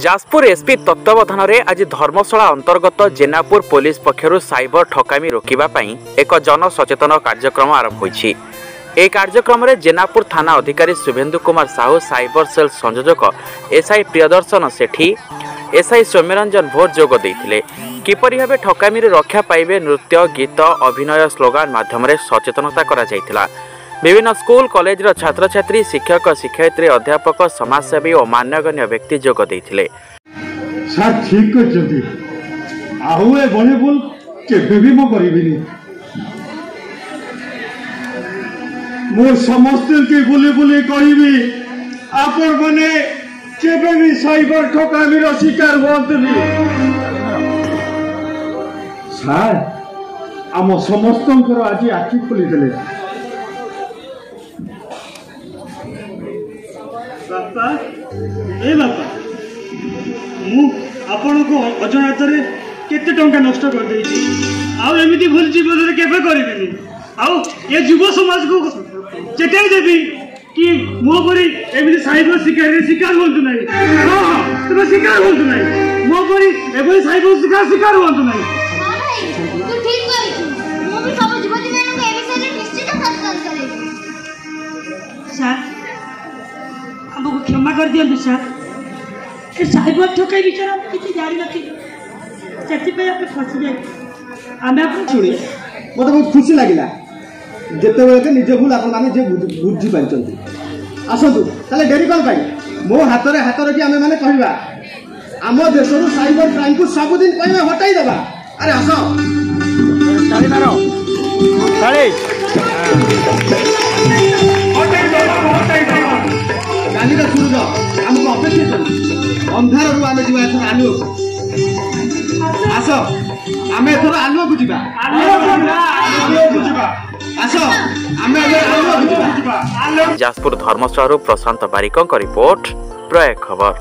Jajpur SP तत्वावधान में आज धर्मशाला अंतर्गत जेनापुर पुलिस पक्षर साइबर ठकामी रोकवा एक जनसचेतन कार्यक्रम आरंभ होइछि। ए कार्यक्रम में जेनापुर थाना अधिकारी शुभेन्दु कुमार साहू, साइबर सेल संयोजक एसआई प्रियदर्शन सेठी, एसआई सौम्यरंजन भोर जोग देइथिले। किपरि भाबे ठकामी रक्षा पाइबे नृत्य, गीत, अभिनय, स्लोगान माध्यम सचेतनता करा जाइथिला। विभिन्न स्कूल कॉलेज छात्र छात्री, शिक्षक शिक्षयित्री, अध्यापक, समाजसेवी और मान्यगण्य व्यक्ति जोग देइथिले। सर ठीक करछथि आउ ए बने बोल केबे भी मो करिबिनी मो समस्त के बोले बोले कहिबी आपण माने केबे भी साइबर ठकामी रो शिकार होतनी। सर आम समस्तंकर आज आखि खोली देले। बापा ए बापा मु आपण को अजनत रे केते टंका नष्ट कर देछि आउ एमिति भूल जीवन रे केबे करिबिनी। आउ ये युवा समाज को चेताई देबी कि मो परी एमिति साइबर शिकार होंतु नाही। हां तुम शिकार होंतु नाही, मो परी एबे साइबर शिकार होंतु नाही। हां भाई तू ठीक करिछु, मो भी सब जीवन में को ए विषय रे निश्चित संस्कार करेबी। सर हमको क्षमा कर दियो सर, कि साइबर ठकाई विचार हम किसी जारी नथि सेति पे आप फसी जाय। आमे आप सुनी मते बहुत खुशी लागिला जेते बेले के निज भूल आपन माने जे बुझी पाइचंती। आसतु ताले डेरी कल पाई मो हाथ रखी आमे माने कहबा आम देशरू साइबर क्राइम को सब दिन कहबा हटाई देबा। अरे आसो ताली मारो ताली हटाई देबा गाली का सुन जो हमको अपेक्षा कर अंधार रु आमे जीवा एथर आलु आसो आमे एथर आलु को जीवा आसो आमे आलु को जीवा। जाजपुर धर्मशाला प्रशांत बारिकों रिपोर्ट प्रयाग खबर।